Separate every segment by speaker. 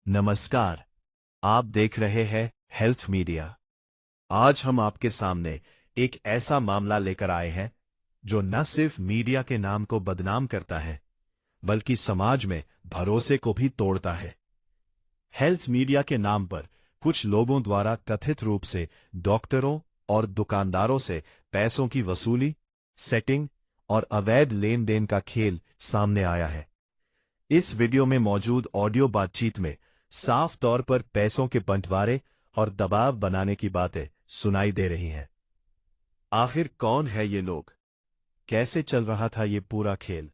Speaker 1: नमस्कार। आप देख रहे हैं हेल्थ मीडिया। आज हम आपके सामने एक ऐसा मामला लेकर आए हैं जो न सिर्फ मीडिया के नाम को बदनाम करता है बल्कि समाज में भरोसे को भी तोड़ता है। हेल्थ मीडिया के नाम पर कुछ लोगों द्वारा कथित रूप से डॉक्टरों और दुकानदारों से पैसों की वसूली, सेटिंग और अवैध लेन देन का खेल सामने आया है। इस वीडियो में मौजूद ऑडियो बातचीत में साफ तौर पर पैसों के बंटवारे और दबाव बनाने की बातें सुनाई दे रही हैं। आखिर कौन है ये लोग? कैसे चल रहा था ये पूरा खेल?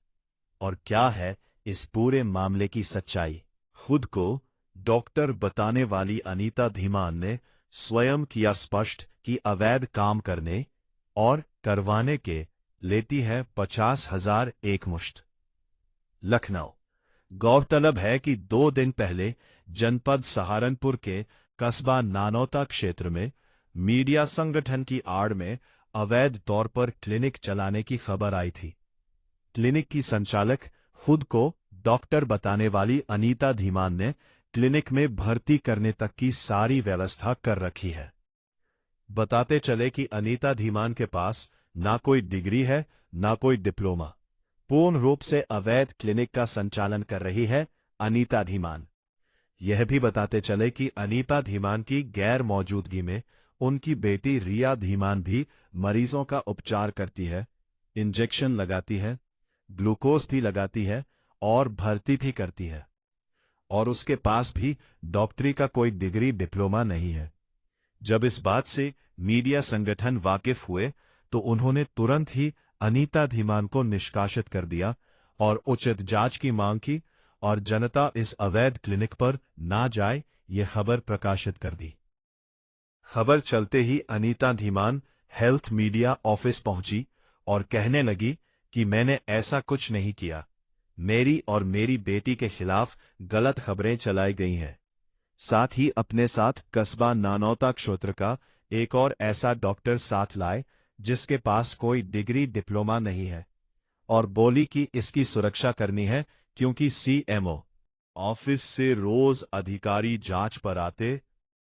Speaker 1: और क्या है इस पूरे मामले की सच्चाई? खुद को डॉक्टर बताने वाली अनीता धीमान ने स्वयं किया स्पष्ट कि अवैध काम करने और करवाने के लेती है 50,000 एकमुश्त। लखनऊ। गौरतलब है कि 2 दिन पहले जनपद सहारनपुर के कस्बा नानौता क्षेत्र में मीडिया संगठन की आड़ में अवैध तौर पर क्लिनिक चलाने की खबर आई थी। क्लिनिक की संचालक खुद को डॉक्टर बताने वाली अनीता धीमान ने क्लिनिक में भर्ती करने तक की सारी व्यवस्था कर रखी है। बताते चले कि अनीता धीमान के पास ना कोई डिग्री है ना कोई डिप्लोमा। पूर्ण रूप से अवैध क्लिनिक का संचालन कर रही है अनीता धीमान। यह भी बताते चले कि अनीता धीमान की गैर मौजूदगी में उनकी बेटी रिया धीमान भी मरीजों का उपचार करती है, इंजेक्शन लगाती है, ग्लूकोज भी लगाती है और भर्ती भी करती है। और उसके पास भी डॉक्टरी का कोई डिग्री डिप्लोमा नहीं है। जब इस बात से मीडिया संगठन वाकिफ हुए तो उन्होंने तुरंत ही अनीता धीमान को निष्कासित कर दिया और उचित जांच की मांग की और जनता इस अवैध क्लिनिक पर ना जाए ये खबर प्रकाशित कर दी। खबर चलते ही Anita Dhiman health media office पहुंची और कहने लगी कि मैंने ऐसा कुछ नहीं किया। मेरी और मेरी बेटी के खिलाफ गलत खबरें चलाई गई हैं। साथ ही अपने साथ कस्बा नानौता क्षेत्र का एक और ऐसा डॉक्टर साथ लाए जिसके पास कोई डिग्री डिप्लोमा नहीं है और बोली कि इसकी सुरक्षा करनी है क्योंकि सीएमओ ऑफिस से रोज अधिकारी जांच पर आते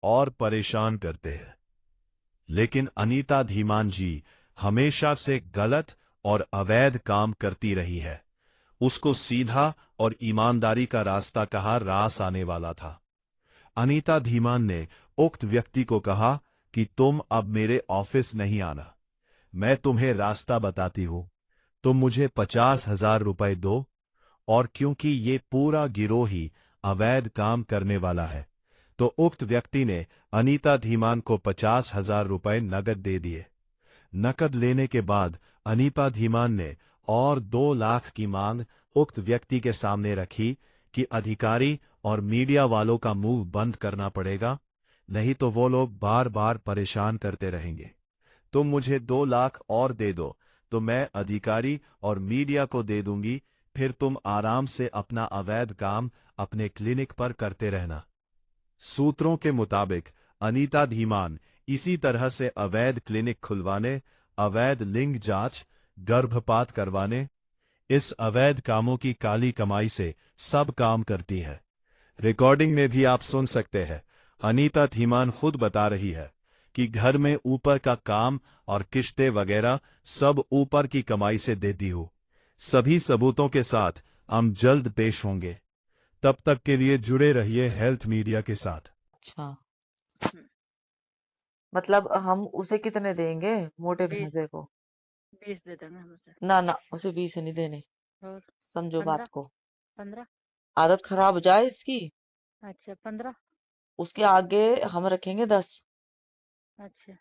Speaker 1: और परेशान करते हैं। लेकिन अनीता धीमान जी हमेशा से गलत और अवैध काम करती रही है। उसको सीधा और ईमानदारी का रास्ता कहा रास आने वाला था। अनीता धीमान ने उक्त व्यक्ति को कहा कि तुम अब मेरे ऑफिस नहीं आना, मैं तुम्हें रास्ता बताती हूं, तुम मुझे 50,000 रुपए दो। और क्योंकि ये पूरा गिरोह ही अवैध काम करने वाला है तो उक्त व्यक्ति ने अनीता धीमान को 50,000 रुपए नकद दे दिए। नकद लेने के बाद अनीता धीमान ने और 2 लाख की मांग उक्त व्यक्ति के सामने रखी कि अधिकारी और मीडिया वालों का मुंह बंद करना पड़ेगा, नहीं तो वो लोग बार बार परेशान करते रहेंगे। तुम मुझे 2 लाख और दे दो तो मैं अधिकारी और मीडिया को दे दूंगी, फिर तुम आराम से अपना अवैध काम अपने क्लिनिक पर करते रहना। सूत्रों के मुताबिक अनीता धीमान इसी तरह से अवैध क्लिनिक खुलवाने, अवैध लिंग जांच, गर्भपात करवाने, इस अवैध कामों की काली कमाई से सब काम करती है। रिकॉर्डिंग में भी आप सुन सकते हैं, अनीता धीमान खुद बता रही है कि घर में ऊपर का काम और किश्ते वगैरह सब ऊपर की कमाई से देती हूं। सभी सबूतों के साथ हम जल्द पेश होंगे। तब तक के लिए जुड़े रहिए हेल्थ मीडिया के साथ।
Speaker 2: अच्छा,
Speaker 3: हम्म,
Speaker 2: मतलब हम उसे कितने देंगे मोटे
Speaker 3: 20
Speaker 2: भैंसे को?
Speaker 3: 20 दे देंगे हम उसे।
Speaker 2: ना ना, उसे 20 नहीं देने।
Speaker 3: और
Speaker 2: समझो बात
Speaker 3: 15
Speaker 2: को।
Speaker 3: 15।
Speaker 2: आदत खराब हो जाए इसकी।
Speaker 3: अच्छा 15।
Speaker 2: उसके आगे हम रखेंगे 10।
Speaker 3: अच्छा।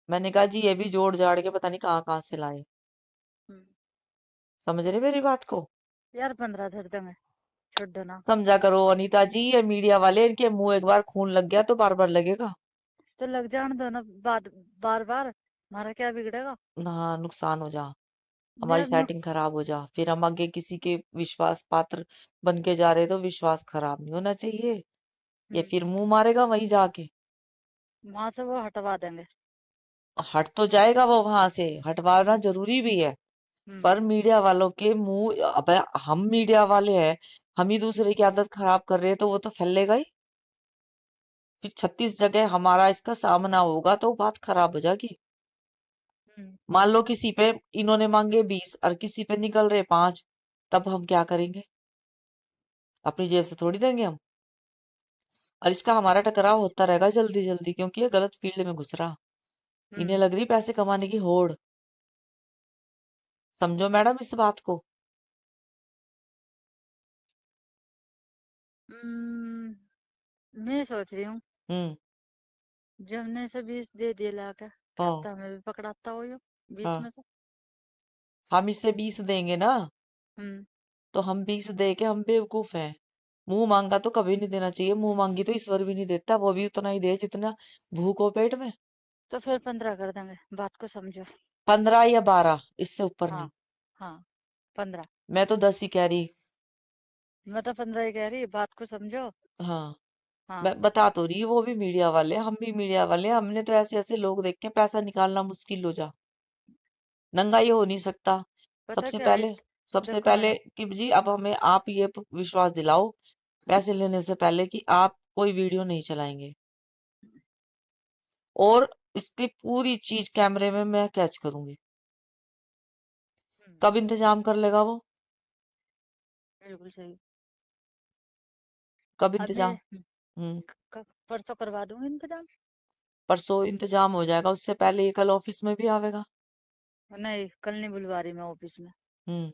Speaker 2: मैंने कहा जी ये भी जोड़ जाड़ के पता नहीं कहाँ कहाँ से लाए।
Speaker 3: हम्म,
Speaker 2: समझ रहे मेरी बात को?
Speaker 3: यार 15 धर देंगे, छोड़ दो ना।
Speaker 2: समझा करो अनीता जी, ये मीडिया वाले इनके मुंह एक बार खून लग गया तो बार बार लगेगा
Speaker 3: तो लग जाने दो ना, बार बार हमारा क्या बिगड़ेगा।
Speaker 2: ना, नुकसान हो जा, हमारी
Speaker 3: यार
Speaker 2: सेटिंग खराब हो जा, फिर हम आगे किसी के विश्वास पात्र बन के जा रहे तो विश्वास खराब नहीं होना चाहिए। ये फिर मुंह मारेगा वहीं जाके।
Speaker 3: वहां से वो हटवा देंगे।
Speaker 2: हट तो जाएगा वो वहां से, हटवाना जरूरी भी है।
Speaker 3: हम्म।
Speaker 2: पर मीडिया वालों के मुंह, अब हम मीडिया वाले हैं, हम ही दूसरे की आदत खराब कर रहे हैं तो वो तो फैलेगा ही। फिर 36 जगह हमारा इसका सामना होगा तो बात खराब हो जाएगी। मान लो किसी पे इन्होंने मांगे 20 और किसी पे निकल रहे 5, तब हम क्या करेंगे? अपनी जेब से थोड़ी देंगे हम। और इसका हमारा टकराव होता रहेगा जल्दी जल्दी, क्योंकि ये गलत फील्ड में घुस रहा। इन्हें लग रही पैसे कमाने की होड़। समझो मैडम इस बात को।
Speaker 3: मैं सोच रही हूँ
Speaker 2: हम्म।
Speaker 3: जब हमने से 20 दे दिए लाके, क्या
Speaker 2: हाँ
Speaker 3: पता हमें भी पकड़ाता हो यो 20
Speaker 2: हाँ,
Speaker 3: में से।
Speaker 2: हम इसे 20 देंगे ना,
Speaker 3: हम्म
Speaker 2: तो हम 20 दे के हम बेवकूफ हैं। मुंह मांगा तो कभी नहीं देना चाहिए। मुंह मांगी तो ईश्वर भी नहीं देता, वो भी उतना ही दे जितना भूख हो पेट में।
Speaker 3: तो फिर 15 कर देंगे, बात को समझो।
Speaker 2: 15 या 12, इससे ऊपर
Speaker 3: हाँ
Speaker 2: नहीं।
Speaker 3: हाँ 15।
Speaker 2: मैं तो 10 ही कह रही।
Speaker 3: मैं तो 15 ही कह रही, बात को समझो।
Speaker 2: हाँ,
Speaker 3: हाँ
Speaker 2: मैं बता तो रही, वो भी मीडिया वाले, हम भी मीडिया वाले। हमने तो ऐसे ऐसे लोग देखे पैसा निकालना मुश्किल हो जा। नंगा ये हो नहीं सकता।
Speaker 3: पता
Speaker 2: सबसे
Speaker 3: क्या है,
Speaker 2: पहले सबसे
Speaker 3: देखो
Speaker 2: पहले
Speaker 3: मैडम।
Speaker 2: कि जी अब हमें आप ये विश्वास दिलाओ पैसे लेने से पहले कि आप कोई वीडियो नहीं चलाएंगे, और इसकी पूरी चीज कैमरे में मैं कैच करूंगी।
Speaker 3: हम्म,
Speaker 2: कब इंतजाम कर लेगा वो?
Speaker 3: बिल्कुल सही।
Speaker 2: कब
Speaker 3: अभी
Speaker 2: इंतजाम? हम्म।
Speaker 3: परसों करवा दूंगी इंतजाम।
Speaker 2: परसों इंतजाम हो जाएगा, उससे पहले ये कल ऑफिस में भी आवेगा।
Speaker 3: नहीं, कल नहीं बुलवा रही मैं ऑफिस में।
Speaker 2: हम्म।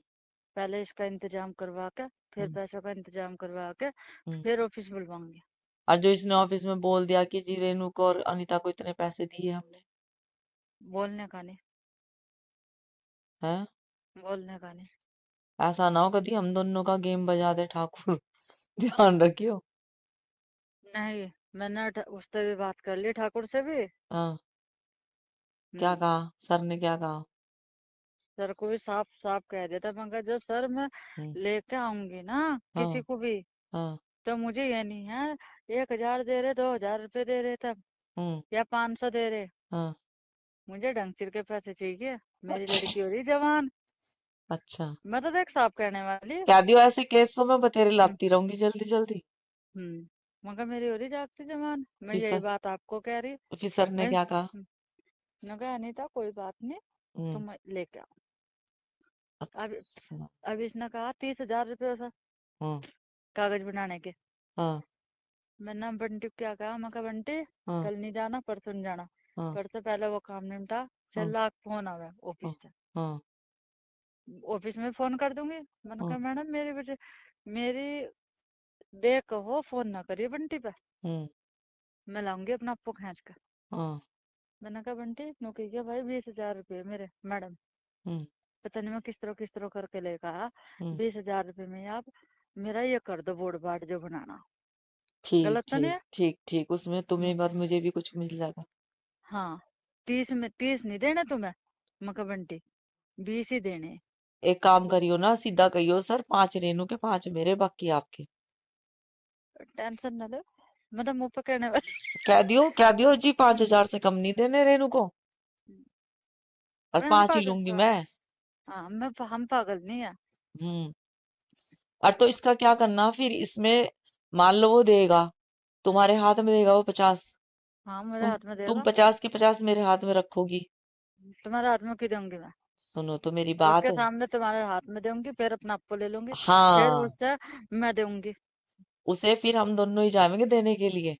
Speaker 3: पहले इसका इंतजाम करवा के, फिर
Speaker 2: हम्म।
Speaker 3: पैसों का इंतजाम करवा के,
Speaker 2: हम्म।
Speaker 3: फिर ऑफिस बुलवाऊंगी।
Speaker 2: और जो इसने ऑफिस में बोल दिया कि जी रेनू को और अनीता को इतने पैसे दिए हमने,
Speaker 3: बोलने का नहीं,
Speaker 2: हैं?
Speaker 3: बोलने का नहीं।
Speaker 2: ऐसा ना हो कभी हम दोनों का गेम बजा दे ठाकुर। ध्यान रखियो।
Speaker 3: नहीं, मैंने उससे भी बात कर ली, ठाकुर से भी।
Speaker 2: हाँ, क्या
Speaker 3: हम्म
Speaker 2: कहा सर ने, क्या कहा?
Speaker 3: सर को भी साफ साफ कह देता, मगर जो सर मैं
Speaker 2: हम्म।
Speaker 3: लेके आऊंगी ना किसी
Speaker 2: हाँ
Speaker 3: को भी,
Speaker 2: हाँ।
Speaker 3: तो मुझे ये नहीं है 1,000 दे रहे, 2,000 रुपये दे रहे तब,
Speaker 2: हम्म।
Speaker 3: या 500 दे रहे।
Speaker 2: हाँ।
Speaker 3: मुझे ढंग सिर के पैसे चाहिए। मेरी
Speaker 2: अच्छा।
Speaker 3: लड़की हो रही जवान।
Speaker 2: अच्छा,
Speaker 3: मैं तो देख साफ कहने वाली।
Speaker 2: कह दियो ऐसे केस तो मैं बतेरे
Speaker 3: हम्म
Speaker 2: लाती रहूंगी जल्दी जल्दी।
Speaker 3: मगर मेरी हो रही जागती जवान, मैं
Speaker 2: फिर
Speaker 3: यही
Speaker 2: सर
Speaker 3: बात आपको कह रही।
Speaker 2: फिर सर ने
Speaker 3: मैं
Speaker 2: क्या कहा?
Speaker 3: मैं कहा अनीता कोई बात नहीं,
Speaker 2: हम्म।
Speaker 3: तुम लेके आओ। अब
Speaker 2: अच्छा।
Speaker 3: अब इसने कहा 30,000 रुपये था
Speaker 2: हाँ
Speaker 3: कागज बनाने के।
Speaker 2: हाँ
Speaker 3: मैंने बंटी को क्या कहा, मैं कहा बंटी
Speaker 2: हाँ
Speaker 3: कल नहीं जाना, परसों नहीं जाना।
Speaker 2: हाँ
Speaker 3: परसों पहले वो काम निपटा।
Speaker 2: हाँ
Speaker 3: चल लाख फोन आवे
Speaker 2: हाँ
Speaker 3: ऑफिस से।
Speaker 2: हाँ
Speaker 3: ऑफिस में फोन कर दूंगी। मैंने
Speaker 2: हाँ।
Speaker 3: कहा मैडम मेरी वजह, मेरी बे कहो फोन ना करिए बंटी पे,
Speaker 2: हम्म।
Speaker 3: मैं लाऊंगी अपना आपको खींच कर।
Speaker 2: हाँ।
Speaker 3: मैंने कहा बंटी नौकरी के भाई 20,000 रुपये मेरे मैडम,
Speaker 2: हम्म।
Speaker 3: पता नहीं मैं किस तरह करके लेकर आया।
Speaker 2: हम्म।
Speaker 3: 20,000 रुपये में आप मेरा ये कर दो बोर्ड बाट जो बनाना।
Speaker 2: ठीक
Speaker 3: गलत तो नहीं
Speaker 2: ठीक
Speaker 3: है।
Speaker 2: ठीक ठीक, उसमें
Speaker 3: हम्म,
Speaker 2: तुम्हें और मुझे भी कुछ मिल जाएगा।
Speaker 3: हाँ 30 में 30 नहीं देने तुम्हें। मैं कहा बंटी 20 ही देने।
Speaker 2: एक काम करियो ना, सीधा कहियो सर 5 रेनू के 5 मेरे, बाकी आपके।
Speaker 3: टेंशन न लो, मैं तो मुंह पे कहने वाली।
Speaker 2: कह दियो जी 5,000 से कम नहीं देने रेनू को, और
Speaker 3: मैं हम
Speaker 2: 5 ही
Speaker 3: पागल
Speaker 2: लूंगी
Speaker 3: हाँ।
Speaker 2: मैं।
Speaker 3: हाँ, हम पागल नहीं है।
Speaker 2: हम्म। और तो इसका क्या करना फिर, इसमें मान लो वो देगा,
Speaker 3: हम्म
Speaker 2: तुम्हारे हाथ में देगा वो 50,
Speaker 3: हाँ मेरे
Speaker 2: तुम
Speaker 3: हाथ में
Speaker 2: तुम
Speaker 3: देगा।
Speaker 2: 50 के 50 मेरे हाथ में रखोगी।
Speaker 3: तुम्हारे हाथ में क्यों दूंगी मैं?
Speaker 2: सुनो तो मेरी बात।
Speaker 3: उसके सामने तुम्हारे हाथ में दूंगी, फिर अपना आपको ले लूंगी। फिर
Speaker 2: हाँ,
Speaker 3: उससे मैं दूंगी।
Speaker 2: उसे फिर हम दोनों ही जाएंगे देने के लिए।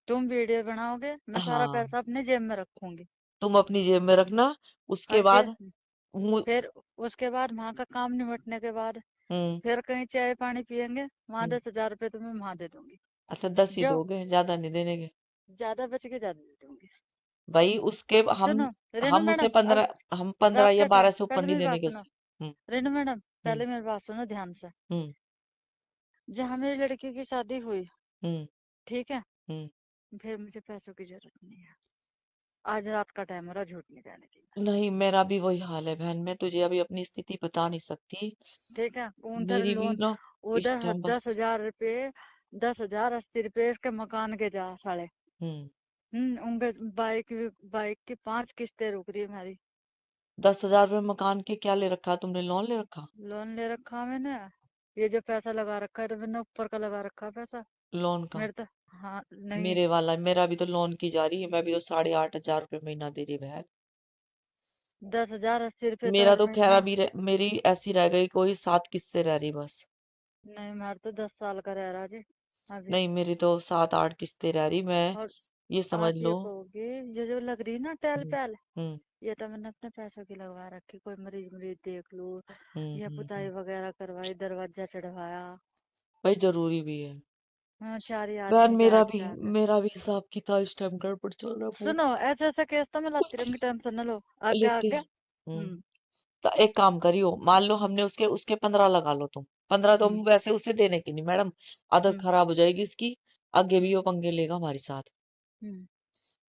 Speaker 3: तुम वीडियो बनाओगे, मैं सारा
Speaker 2: हाँ,
Speaker 3: पैसा अपने जेब में रखूंगी।
Speaker 2: तुम अपनी जेब में रखना। उसके
Speaker 3: और फिर
Speaker 2: बाद मु-
Speaker 3: फिर उसके बाद वहां का काम निपटने के बाद
Speaker 2: हम्म।
Speaker 3: फिर कहीं चाय पानी पियेंगे, वहां
Speaker 2: हम्म।
Speaker 3: 10,000 रुपये तुम्हें वहां दे दूंगी।
Speaker 2: अच्छा, 10 ही
Speaker 3: जो
Speaker 2: दोगे, ज्यादा नहीं देने के?
Speaker 3: ज्यादा बच के ज्यादा दे दूंगी।
Speaker 2: भाई उसके
Speaker 3: सुनो रेनू
Speaker 2: हम उसे
Speaker 3: मैडम, अब
Speaker 2: 15, हम 15
Speaker 3: रात
Speaker 2: या
Speaker 3: का
Speaker 2: 12
Speaker 3: टाइम,
Speaker 2: से ऊपर
Speaker 3: पहले
Speaker 2: नहीं
Speaker 3: मेरी
Speaker 2: देने
Speaker 3: बात
Speaker 2: के
Speaker 3: सुनो।
Speaker 2: उसे। हम्म।
Speaker 3: रेनू मैडम
Speaker 2: हम्म।
Speaker 3: पहले मेरी बात सुनो ध्यान से।
Speaker 2: हम्म।
Speaker 3: जहाँ मेरी लड़की की शादी हुई,
Speaker 2: हम्म।
Speaker 3: ठीक है,
Speaker 2: हम्म।
Speaker 3: फिर मुझे पैसों की जरूरत नहीं है। आज रात का टाइम हो रहा, झूठ नहीं कहने की।
Speaker 2: नहीं, मेरा भी वही हाल है बहन, मैं तुझे अभी अपनी स्थिति बता नहीं सकती।
Speaker 3: ठीक है, उधर
Speaker 2: मेरी भी
Speaker 3: लोन,
Speaker 2: ना इस
Speaker 3: उधर
Speaker 2: टाइम बस।
Speaker 3: 10,000 रुपये, 10,080 रुपये इसके मकान के जा साले।
Speaker 2: हम्म।
Speaker 3: उनके बाइक की 5 किस्तें रुक रही है हमारी।
Speaker 2: 10,000 रुपये मकान के क्या ले रखा? तुमने लोन ले रखा?
Speaker 3: लोन ले रखा मैंने। ये जो पैसा लगा रखा है तो मैंने ऊपर का लगा रखा है पैसा।
Speaker 2: लोन का?
Speaker 3: मेरे तो हाँ नहीं,
Speaker 2: मेरे वाला मेरा भी तो लोन की जा रही है, मैं भी तो 8,500 रुपये महीना दे रही बहन।
Speaker 3: 10,080 रुपये तो
Speaker 2: मेरा
Speaker 3: हर
Speaker 2: तो खैर
Speaker 3: महीना।
Speaker 2: अभी मेरी ऐसी रह गई, कोई 7 किस्तें रह रही बस।
Speaker 3: नहीं मेरा तो 10 साल का रह रहा जी अभी।
Speaker 2: नहीं, मेरी तो 7-8 किस्तें रह रही, मैं
Speaker 3: और
Speaker 2: ये समझ
Speaker 3: आप ये
Speaker 2: लो।
Speaker 3: कहोगे ये जो लग रही ना टैल
Speaker 2: हम्म।
Speaker 3: पैल,
Speaker 2: हम्म।
Speaker 3: ये तो मैंने अपने पैसों की लगवा रखी। कोई मरीज मरीज देख लो, या पुताई
Speaker 2: हम्म।
Speaker 3: वगैरह करवाई, दरवाजा चढ़वाया।
Speaker 2: भाई जरूरी भी है।
Speaker 3: हाँ, चार ही
Speaker 2: बहन
Speaker 3: आदमी
Speaker 2: मेरा
Speaker 3: बैठ
Speaker 2: भी
Speaker 3: जाते।
Speaker 2: मेरा भी हिसाब किताब इस टाइम गड़बड़ चल रहा है पूरा।
Speaker 3: सुनो, ऐसे ऐसे केस तो मैं लाती
Speaker 2: कुछ
Speaker 3: रहूंगी, टेंशन न लो। आगे
Speaker 2: लेके।
Speaker 3: आगे।
Speaker 2: तो एक काम करियो, मान लो हमने उसके उसके 15 लगा लो तुम। 15 तो
Speaker 3: हम्म
Speaker 2: हम वैसे उसे देने की नहीं मैडम, आदत
Speaker 3: हम्म
Speaker 2: खराब हो जाएगी इसकी। आगे भी वो पंगे लेगा हमारे साथ।
Speaker 3: हम्म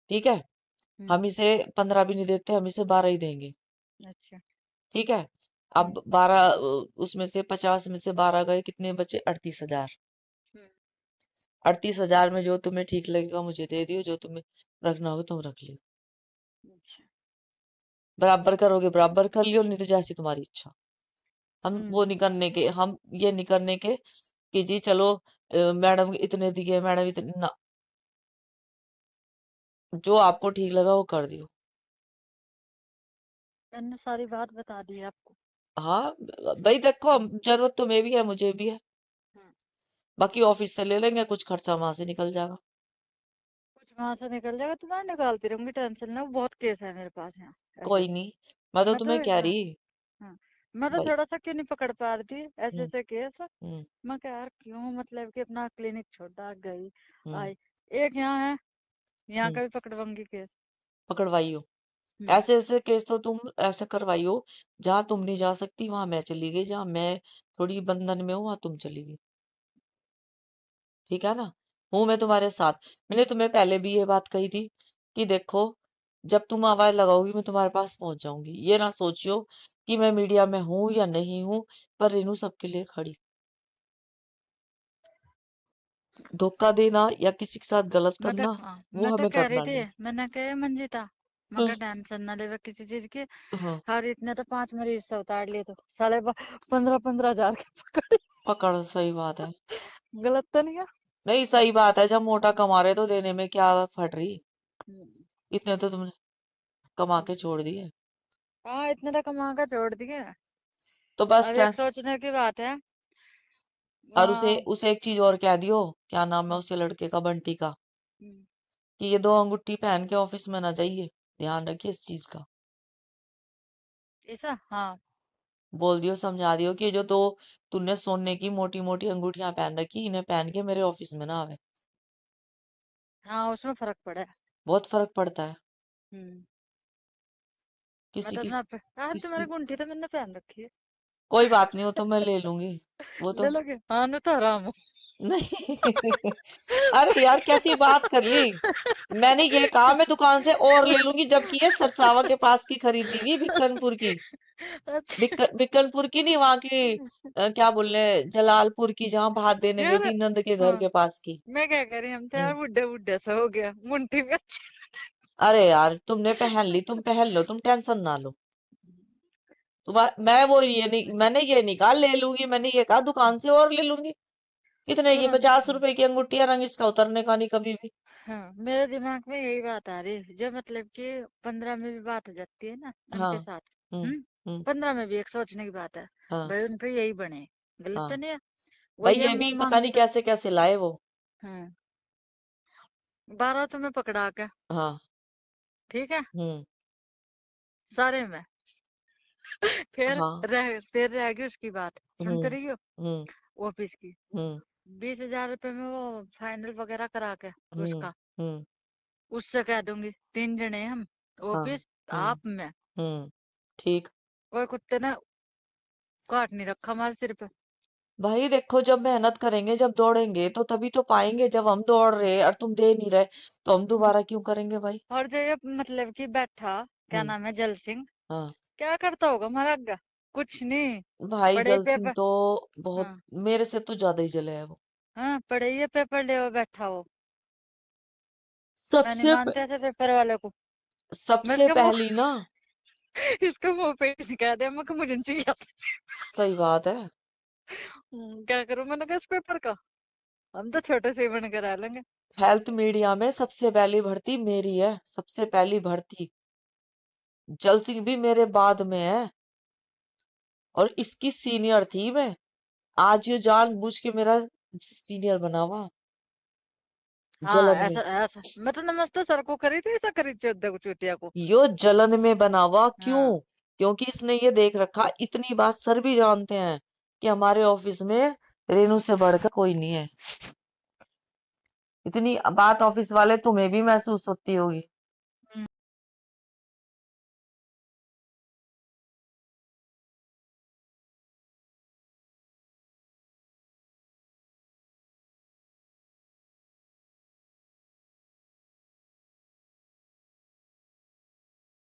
Speaker 2: ठीक है।
Speaker 3: हम्म।
Speaker 2: हम इसे 15 भी नहीं देते, हम इसे 12 ही देंगे।
Speaker 3: अच्छा।
Speaker 2: ठीक है।
Speaker 3: हम्म
Speaker 2: अब 12, उसमें से 50 में से 12 गए, कितने बचे? 38,000।
Speaker 3: हम्म।
Speaker 2: 38,000 में जो तुम्हें ठीक लगेगा मुझे दे दियो, जो तुम्हें रखना होगा तुम रख लियो।
Speaker 3: अच्छा।
Speaker 2: बराबर करोगे बराबर कर लियो, नहीं तो जैसी तुम्हारी इच्छा। हम
Speaker 3: हम्म।
Speaker 2: वो नहीं करने के, हम ये नहीं करने के कि जी चलो मैडम इतने दिए, मैडम इतने ना। जो आपको ठीक लगा वो कर दियो।
Speaker 3: मैंने सारी बात बता दी आपको।
Speaker 2: हाँ। भाई देखो,
Speaker 3: हम्म
Speaker 2: जरूरत तुम्हें भी है मुझे भी है।
Speaker 3: हम्म।
Speaker 2: बाकी ऑफिस से ले लेंगे, कुछ खर्चा वहां से निकल जाएगा।
Speaker 3: कुछ वहां से निकल जाएगा, तुम्हारा निकालती रहूंगी, टेंशन ना। बहुत केस है मेरे पास यहाँ, ऐसे
Speaker 2: कोई
Speaker 3: ऐसे।
Speaker 2: नहीं, मैं तो
Speaker 3: मैं तो
Speaker 2: तुम्हें कह
Speaker 3: हाँ,
Speaker 2: रही।
Speaker 3: हाँ, मैं तो
Speaker 2: भाई।
Speaker 3: थोड़ा सा क्यों नहीं पकड़ पा रही थी ऐसे
Speaker 2: हम्म।
Speaker 3: ऐसे केस।
Speaker 2: हम्म।
Speaker 3: मैं क्या यार, क्यों मतलब कि अपना क्लिनिक छोड़ा गई,
Speaker 2: हम्म।
Speaker 3: आई। एक यहाँ है, यहाँ
Speaker 2: हम्म।
Speaker 3: का भी पकड़वाऊंगी केस।
Speaker 2: पकड़वाइयो।
Speaker 3: हम्म।
Speaker 2: ऐसे ऐसे केस तो तुम ऐसे करवाइयो, जहां तुम नहीं जा सकती वहां मैं चली गई, जहां मैं थोड़ी बंधन में हूँ वहां तुम चली गई। ठीक है ना। हूं मैं तुम्हारे साथ। मैंने तुम्हें पहले भी ये बात कही थी कि देखो, जब तुम आवाज लगाओगी मैं तुम्हारे पास पहुंच जाऊंगी। ये ना सोचियो कि मैं मीडिया में हूं या नहीं हूं, पर रेनू सबके लिए खड़ी। धोखा देना या किसी के साथ गलत
Speaker 3: मैं तो
Speaker 2: करना,
Speaker 3: हाँ,
Speaker 2: वो
Speaker 3: मैं तो
Speaker 2: हमें
Speaker 3: कह रही
Speaker 2: करना
Speaker 3: थी,
Speaker 2: नहीं।
Speaker 3: मैंने कहा मंजिता, मैं
Speaker 2: हाँ।
Speaker 3: कहा टेंशन ना ले किसी चीज की।
Speaker 2: हाँ।
Speaker 3: हर इतने तो 5 मरीज से उतार लिए, तो 15,500 के पकड़े।
Speaker 2: पकड़, सही बात है।
Speaker 3: गलत तो नहीं है।
Speaker 2: नहीं, सही बात है, जब मोटा कमा रहे तो देने में क्या फट रही।
Speaker 3: हम्म,
Speaker 2: इतने तो तुमने कमा के
Speaker 3: हम्म।
Speaker 2: छोड़ दिए।
Speaker 3: हाँ, इतने तो कमा कर छोड़ दिए।
Speaker 2: तो बस
Speaker 3: अब एक सोचने की बात है।
Speaker 2: और उसे
Speaker 3: वहाँ।
Speaker 2: उसे एक चीज और कह दियो, क्या नाम है उसे लड़के का, बंटी का,
Speaker 3: हम्म,
Speaker 2: कि ये 2 अंगूठी पहन के ऑफिस में ना जाइए। ध्यान रखिए इस चीज का।
Speaker 3: ऐसा हाँ।
Speaker 2: बोल दियो, समझा दियो कि ये जो दो तूने सोने की मोटी मोटी अंगूठियां पहन रखी, इन्हें पहन के मेरे ऑफिस में ना आवे।
Speaker 3: हाँ, उसमें फर्क पड़ा है।
Speaker 2: बहुत फर्क पड़ता है।
Speaker 3: हम्म। मैं
Speaker 2: किसी
Speaker 3: तो अपना
Speaker 2: किस
Speaker 3: हाँ, तुम्हारी
Speaker 2: किसी
Speaker 3: गुंठी तो मैंने पहन रखी है।
Speaker 2: कोई बात नहीं, वो तो मैं ले लूंगी। वो तो
Speaker 3: ले लोगे? हाँ, न तो आराम हो।
Speaker 2: नहीं। अरे यार, कैसी बात कर ली। मैंने ये कहा मैं दुकान से और ले लूंगी, जबकि ये सरसावा के पास की खरीदी हुई, बिक्कनपुर की।
Speaker 3: अच्छा।
Speaker 2: बिक्कनपुर की नहीं, वहां की क्या बोले, जलालपुर की, जहां भात देने गई
Speaker 3: यार
Speaker 2: थी नंद के घर
Speaker 3: हाँ,
Speaker 2: के पास की।
Speaker 3: मैं क्या करी, हम तो यार
Speaker 2: हम्म।
Speaker 3: बुढ़े बुढ़े सा हो गया मुंठी में।
Speaker 2: अरे यार, तुमने पहन ली, तुम पहन लो, तुम टेंशन ना लो। मैं वो ये नहीं, मैंने ये नहीं कहा ले लूंगी, मैंने ये कहा दुकान से और ले लूंगी। कितने की?
Speaker 3: सुनो,
Speaker 2: 50 रुपए की अंगूठियां, रंग इसका उतरने का नहीं कभी भी।
Speaker 3: हाँ, मेरे दिमाग में यही बात आ रही है, जो मतलब कि 15 में भी बात हो जाती है ना
Speaker 2: हाँ।
Speaker 3: उनके साथ।
Speaker 2: हम्म।
Speaker 3: हम्म।
Speaker 2: हम्म।
Speaker 3: 15 में भी एक सोचने की बात है,
Speaker 2: हाँ।
Speaker 3: भाई उन पे यही बने, गलत तो
Speaker 2: हाँ।
Speaker 3: नहीं है।
Speaker 2: भाई
Speaker 3: वही है
Speaker 2: ये भी
Speaker 3: मुंह
Speaker 2: पता नहीं
Speaker 3: मांगते।
Speaker 2: कैसे कैसे लाए वो।
Speaker 3: हाँ, 12 तुम्हें पकड़ा के।
Speaker 2: हाँ।
Speaker 3: ठीक है।
Speaker 2: हम्म।
Speaker 3: सारे में। फिर
Speaker 2: हाँ।
Speaker 3: फिर रह गई उसकी बात, सुनते
Speaker 2: हम्म।
Speaker 3: रहियो।
Speaker 2: हम्म।
Speaker 3: ऑफिस की
Speaker 2: हम्म।
Speaker 3: 20,000 रुपए में वो फाइनल वगैरह करा के
Speaker 2: हम्म।
Speaker 3: उसका,
Speaker 2: हम्म।
Speaker 3: उससे कह दूंगी 3 जने हम,
Speaker 2: हाँ।
Speaker 3: ऑफिस,
Speaker 2: हम्म।
Speaker 3: आप, मैं।
Speaker 2: हम्म। ठीक।
Speaker 3: कोई कुत्ते ने काट नहीं रखा हमारे सिर पे।
Speaker 2: भाई देखो, जब मेहनत करेंगे, जब दौड़ेंगे तो तभी तो पाएंगे। जब हम दौड़ रहे और तुम दे नहीं रहे, तो हम
Speaker 3: हम्म।
Speaker 2: दोबारा क्यों करेंगे भाई।
Speaker 3: और जो ये मतलब कि बैठा, क्या
Speaker 2: हम्म।
Speaker 3: नाम है, जल सिंह,
Speaker 2: हाँ।
Speaker 3: क्या करता होगा हमारा आगे? कुछ नहीं।
Speaker 2: भाई
Speaker 3: पढ़े
Speaker 2: जल सिंह
Speaker 3: पेपर।
Speaker 2: तो बहुत,
Speaker 3: हाँ,
Speaker 2: मेरे से तो ज्यादा ही जले है वो।
Speaker 3: हाँ, पढ़े ये पेपर ले वो बैठा हो। मैं नहीं
Speaker 2: सबसे प-
Speaker 3: मानते ऐसे पेपर वाले को। मैं
Speaker 2: सबसे
Speaker 3: इसका मुंह
Speaker 2: पहली ना।
Speaker 3: इसका मुंह पे ही कह दिया, मैं मुझे नहीं चाहिए।
Speaker 2: सही बात है।
Speaker 3: क्या करूं मैंने कहा इस पेपर का, हम तो छोटे से ही बन कर आ लेंगे।
Speaker 2: हेल्थ मीडिया में सबसे पहली भर्ती मेरी है, सबसे पहली भर्ती। जल सिंह भी मेरे बाद में है और इसकी सीनियर थी मैं। आज ये जानबूझ के मेरा सीनियर बना हुआ
Speaker 3: हाँ
Speaker 2: जलन में।
Speaker 3: ऐसा ऐसा मैं तो नमस्ते सर को करी थी, ऐसा करी चुतिया को।
Speaker 2: यो जलन में बना हुआ
Speaker 3: हाँ
Speaker 2: क्यों? क्योंकि इसने ये देख रखा, इतनी बात सर भी जानते हैं कि हमारे ऑफिस में रेनू से बढ़कर कोई नहीं है। इतनी बात ऑफिस वाले तुम्हें भी महसूस होती होगी।